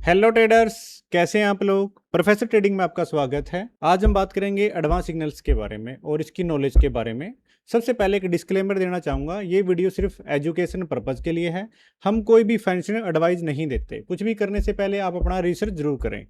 Hello traders, कैसे हैं आप लोग। प्रोफेसर ट्रेडिंग में आपका स्वागत है। आज हम बात करेंगे एडवांस सिग्नल्स के बारे में और इसकी नॉलेज के बारे में। सबसे पहले एक डिस्क्लेमर देना चाहूँगा, ये वीडियो सिर्फ एजुकेशन पर्पज़ के लिए है। हम कोई भी फाइनेंशियल एडवाइस नहीं देते। कुछ भी करने से पहले आप अपना रिसर्च जरूर करें।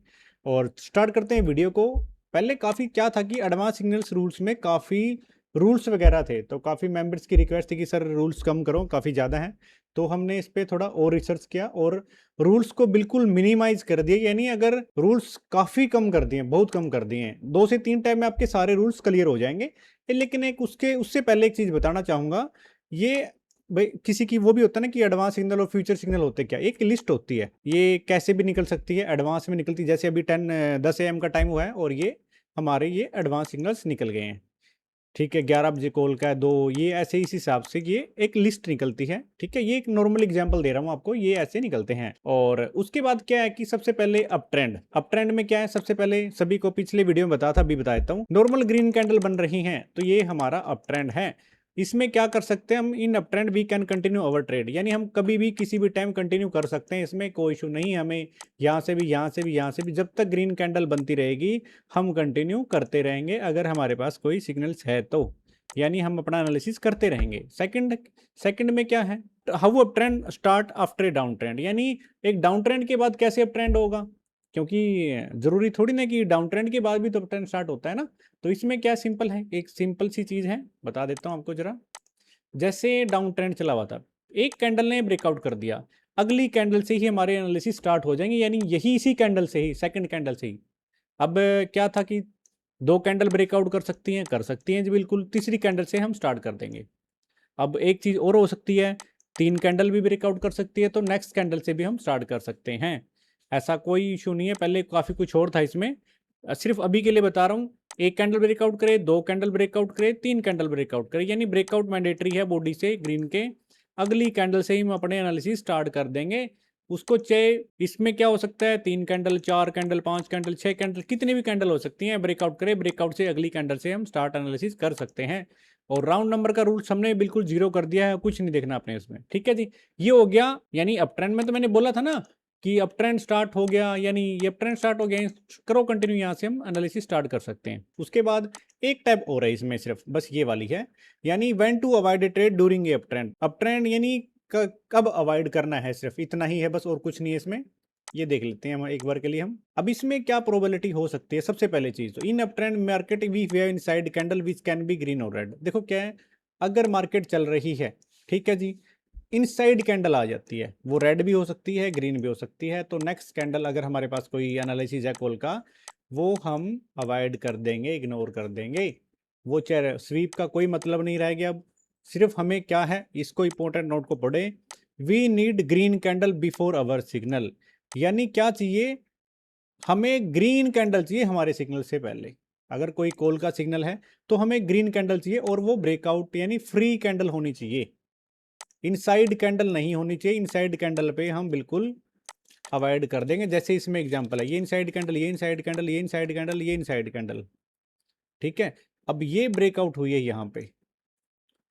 और स्टार्ट करते हैं वीडियो को। पहले काफ़ी क्या था कि एडवांस सिग्नल्स रूल्स में काफ़ी रूल्स वगैरह थे, तो काफ़ी मेंबर्स की रिक्वेस्ट थी कि सर रूल्स कम करो, काफ़ी ज़्यादा हैं। तो हमने इस पर थोड़ा और रिसर्च किया और रूल्स को बिल्कुल मिनिमाइज कर दिए। यानी अगर रूल्स काफ़ी कम कर दिए, बहुत कम कर दिए हैं, 2 से 3 टाइम में आपके सारे रूल्स क्लियर हो जाएंगे। लेकिन एक उससे पहले एक चीज़ बताना चाहूँगा। ये भाई किसी की वो भी होता है ना कि एडवांस सिग्नल और फ्यूचर सिग्नल होते क्या, एक लिस्ट होती है, ये कैसे भी निकल सकती है। एडवांस में निकलती, जैसे अभी 10 AM का टाइम हुआ है और ये हमारे ये एडवांस सिग्नल्स निकल गए हैं। ठीक है, 11 बजे कॉल का है, 2, ये ऐसे इस हिसाब से ये एक लिस्ट निकलती है। ठीक है, ये एक नॉर्मल एग्जांपल दे रहा हूँ आपको, ये ऐसे निकलते हैं। और उसके बाद क्या है कि सबसे पहले अप ट्रेंड में क्या है, सबसे पहले सभी को पिछले वीडियो में बताया था, अभी बता देता हूँ। नॉर्मल ग्रीन कैंडल बन रही हैं तो ये हमारा अप ट्रेंड है। इसमें क्या कर सकते हैं हम, in up trend we can continue our trade, यानी हम कभी भी किसी भी टाइम कंटिन्यू कर सकते हैं, इसमें कोई इशू नहीं है। हमें यहाँ से भी, यहाँ से भी, यहाँ से भी, जब तक ग्रीन कैंडल बनती रहेगी हम कंटिन्यू करते रहेंगे, अगर हमारे पास कोई सिग्नल्स है तो। यानी हम अपना एनालिसिस करते रहेंगे। सेकंड में क्या है, how up trend start after a down trend, यानी एक डाउन ट्रेंड के बाद कैसे अप ट्रेंड होगा, क्योंकि जरूरी थोड़ी ना कि डाउन ट्रेंड के बाद भी तो अप ट्रेंड स्टार्ट होता है ना। तो इसमें क्या सिंपल है, एक सिंपल सी चीज है, बता देता हूँ आपको जरा। जैसे डाउन ट्रेंड चला हुआ था, एक कैंडल ने ब्रेकआउट कर दिया, अगली कैंडल से ही हमारे एनालिसिस स्टार्ट हो जाएंगे, यानी यही इसी कैंडल से ही, सेकंड कैंडल से ही। अब क्या था कि 2 कैंडल ब्रेकआउट कर सकती हैं जी बिल्कुल, तीसरी कैंडल से हम स्टार्ट कर देंगे। अब एक चीज़ और हो सकती है, 3 कैंडल भी ब्रेकआउट कर सकती है तो नेक्स्ट कैंडल से भी हम स्टार्ट कर सकते हैं। ऐसा कोई इशू नहीं है, पहले काफ़ी कुछ और था इसमें। सिर्फ अभी के लिए बता रहा हूँ, 1 कैंडल ब्रेकआउट करे, 2 कैंडल ब्रेकआउट करे, 3 कैंडल ब्रेकआउट करे, यानी ब्रेकआउट मैंडेटरी है बॉडी से ग्रीन के। अगली कैंडल से ही हम अपने एनालिसिस स्टार्ट कर देंगे। उसको चाहे इसमें क्या हो सकता है, 3 कैंडल, 4 कैंडल, 5 कैंडल, 6 कैंडल, कितनी भी कैंडल हो सकती हैं, ब्रेकआउट करे, ब्रेकआउट से अगली कैंडल से हम स्टार्ट एनालिसिस कर सकते हैं। और राउंड नंबर का रूल हमने बिल्कुल 0 कर दिया है, कुछ नहीं देखना आपने इसमें। ठीक है जी, ये हो गया। यानी अप ट्रेंड में तो मैंने बोला था ना कि अप ट्रेंड स्टार्ट हो गया, यानी ये अप ट्रेंड स्टार्ट हो गया, करो कंटिन्यू, यहाँ से हम एनालिसिस स्टार्ट कर सकते हैं। उसके बाद एक टाइप और है इसमें, सिर्फ बस ये वाली है, यानी when to avoid a trade during a up trend. Up trend यानी कब अवॉइड करना है, सिर्फ इतना ही है बस, और कुछ नहीं है इसमें। ये देख लेते हैं हम एक बार के लिए। हम अब इसमें क्या प्रोबेबिलिटी हो सकती है, सबसे पहले चीज तो in up trend market we have inside candle which can be green और रेड। देखो क्या है, अगर मार्केट चल रही है, ठीक है जी, इनसाइड कैंडल आ जाती है, वो रेड भी हो सकती है, ग्रीन भी हो सकती है, तो नेक्स्ट कैंडल अगर हमारे पास कोई एनालिसिस है कॉल का, वो हम अवॉइड कर देंगे, इग्नोर कर देंगे। वो चाहे स्वीप का कोई मतलब नहीं रहेगा। अब सिर्फ हमें क्या है, इसको इंपॉर्टेंट नोट को पढ़े, we need green candle before our signal. यानी क्या चाहिए, हमें ग्रीन कैंडल चाहिए हमारे सिग्नल से पहले। अगर कोई कॉल का सिग्नल है तो हमें ग्रीन कैंडल चाहिए, और वो ब्रेकआउट यानी फ्री कैंडल होनी चाहिए, इनसाइड कैंडल नहीं होनी चाहिए। इनसाइड कैंडल पे हम बिल्कुल अवॉइड कर देंगे। जैसे इसमें एग्जांपल है, ये इनसाइड कैंडल, ये इनसाइड कैंडल, ये इनसाइड कैंडल, ये इनसाइड कैंडल। ठीक है, अब ये ब्रेकआउट हुई है यहाँ पे,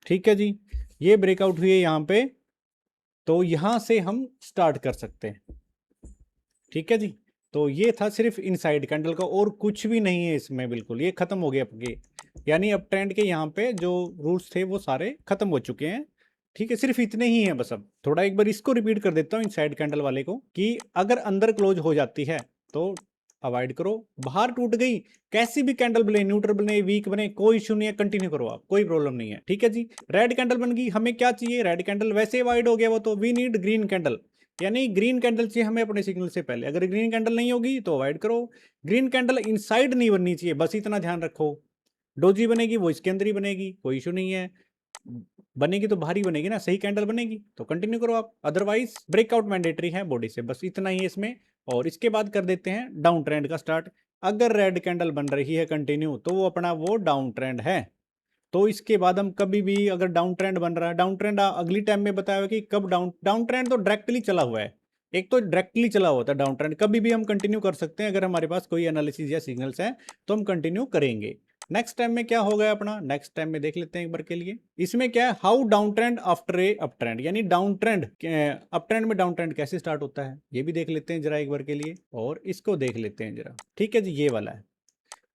ठीक है जी, ये ब्रेकआउट हुई है यहाँ पे, तो यहाँ से हम स्टार्ट कर सकते हैं। ठीक है जी, तो ये था सिर्फ इनसाइड कैंडल का, और कुछ भी नहीं है इसमें, बिल्कुल ये खत्म हो गया आपके। यानी अप ट्रेंड के यहाँ पे जो रूल्स थे वो सारे खत्म हो चुके हैं। ठीक है, सिर्फ इतने ही हैं बस। अब थोड़ा एक बार इसको रिपीट कर देता हूँ इनसाइड कैंडल वाले को, कि अगर अंदर क्लोज हो जाती है तो अवॉइड करो, बाहर टूट गई, कैसी भी कैंडल बने, न्यूट्रल बने, वीक बने, कोई इशू नहीं है, कंटिन्यू करो आप, कोई प्रॉब्लम नहीं है। ठीक है जी, रेड कैंडल बन गई, हमें क्या चाहिए, रेड कैंडल वैसे अवॉइड हो गया वो, तो वी नीड ग्रीन कैंडल, यानी ग्रीन कैंडल चाहिए हमें अपने सिग्नल से पहले। अगर ग्रीन कैंडल नहीं होगी तो अवॉइड करो। ग्रीन कैंडल इनसाइड नहीं बननी चाहिए, बस इतना ध्यान रखो। डोजी बनेगी वो इसके अंदर ही बनेगी, कोई इशू नहीं है। बनेगी तो बाहर ही बनेगी ना, सही कैंडल बनेगी तो कंटिन्यू करो आप, अदरवाइज ब्रेकआउट मैंडेटरी है बॉडी से, बस इतना ही है इसमें। और इसके बाद कर देते हैं डाउन ट्रेंड का स्टार्ट। अगर रेड कैंडल बन रही है कंटिन्यू तो वो अपना वो डाउन ट्रेंड है। तो इसके बाद हम कभी भी अगर डाउन ट्रेंड बन रहा है, डाउन ट्रेंड अगली टाइम में बताया हुआ कि कब डाउन डाउन ट्रेंड तो डायरेक्टली चला हुआ है, एक तो डायरेक्टली चला हुआ था डाउन ट्रेंड, कभी भी हम कंटिन्यू कर सकते हैं। अगर हमारे पास कोई एनालिसिस या सिग्नल्स है तो हम कंटिन्यू करेंगे। नेक्स्ट टाइम में क्या होगा अपना, नेक्स्ट टाइम में देख लेते हैं एक बार के लिए। इसमें क्या है, how down trend after a up trend, यानी डाउन ट्रेंड, अप ट्रेंड में डाउन ट्रेंड कैसे स्टार्ट होता है ये भी देख लेते हैं जरा एक बार के लिए, और इसको देख लेते हैं जरा। ठीक है जी, ये वाला है,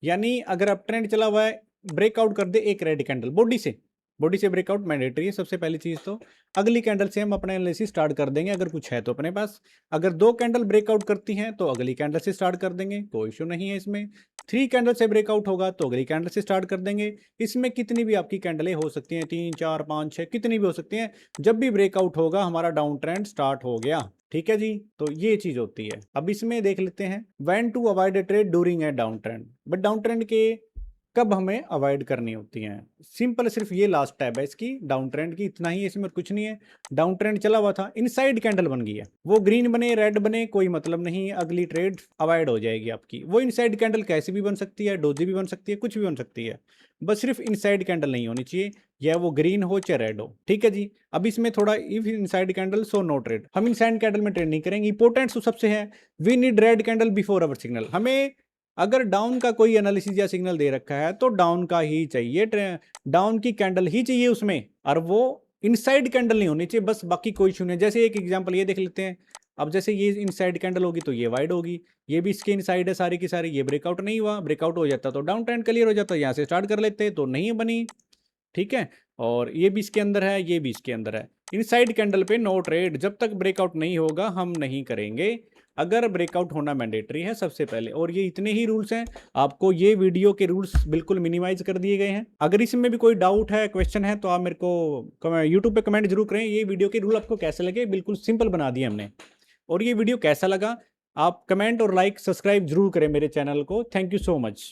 यानी अगर अप ट्रेंड चला हुआ है, ब्रेकआउट कर दे एक रेड कैंडल बॉडी से ब्रेकआउट मैंडेटरी है सबसे पहली चीज। तो अगली कैंडल से हम अपना एनालिसिस स्टार्ट कर देंगे अगर कुछ है तो अपने पास। अगर 2 कैंडल ब्रेकआउट करती हैं तो अगली कैंडल से स्टार्ट कर देंगे, कोई इशू नहीं है इसमें। 3 कैंडल से ब्रेकआउट होगा तो अगली कैंडल से स्टार्ट कर देंगे। इसमें कितनी भी आपकी कैंडलें हो सकती हैं, 3 4 5 6 कितनी भी हो सकती हैं, जब भी ब्रेकआउट होगा हमारा डाउन ट्रेंड स्टार्ट हो गया। ठीक है जी, तो ये चीज होती है। अब इसमें देख लेते हैं when to avoid a trade during a down trend, but down trend के कब हमें अवॉइड करनी होती हैं। सिंपल, सिर्फ ये लास्ट टैब है इसकी डाउन ट्रेंड की, इतना ही है, इसमें कुछ नहीं है। डाउन ट्रेंड चला हुआ था, इनसाइड कैंडल बन गई है, वो ग्रीन बने रेड बने कोई मतलब नहीं है, अगली ट्रेड अवॉइड हो जाएगी आपकी। वो इनसाइड कैंडल कैसे भी बन सकती है, डोजी भी बन सकती है, कुछ भी बन सकती है, बस सिर्फ इनसाइड कैंडल नहीं होनी चाहिए, या वो ग्रीन हो चाहे रेड हो। ठीक है जी, अब इसमें थोड़ा if inside candle so no trade, हम इनसाइड कैंडल में ट्रेड नहीं करेंगे। इंपॉर्टेंट तो सबसे है, we need red candle before our signal. हमें अगर डाउन का कोई एनालिसिस या सिग्नल दे रखा है तो डाउन का ही चाहिए, डाउन की कैंडल ही चाहिए उसमें, और वो इनसाइड कैंडल नहीं होनी चाहिए, बस बाकी कोई इशू नहीं। जैसे एक एग्जांपल ये देख लेते हैं, अब जैसे ये इनसाइड कैंडल होगी तो ये वाइड होगी, ये भी इसके इनसाइड है सारी की सारी, ये ब्रेकआउट नहीं हुआ, ब्रेकआउट हो जाता तो डाउन ट्रेंड क्लियर हो जाता, यहाँ से स्टार्ट कर लेते तो नहीं बनी। ठीक है, और ये भी इसके अंदर है, ये भी इसके अंदर है। इनसाइड कैंडल पे नो ट्रेड, जब तक ब्रेकआउट नहीं होगा हम नहीं करेंगे, अगर ब्रेकआउट होना मैंडेटरी है सबसे पहले। और ये इतने ही रूल्स हैं, आपको ये वीडियो के रूल्स बिल्कुल मिनिमाइज कर दिए गए हैं। अगर इसमें भी कोई डाउट है, क्वेश्चन है, तो आप मेरे को यूट्यूब पे कमेंट जरूर करें। ये वीडियो के रूल आपको कैसे लगे, बिल्कुल सिंपल बना दिए हमने। और ये वीडियो कैसा लगा, आप कमेंट और लाइक सब्सक्राइब जरूर करें मेरे चैनल को। Thank you so much.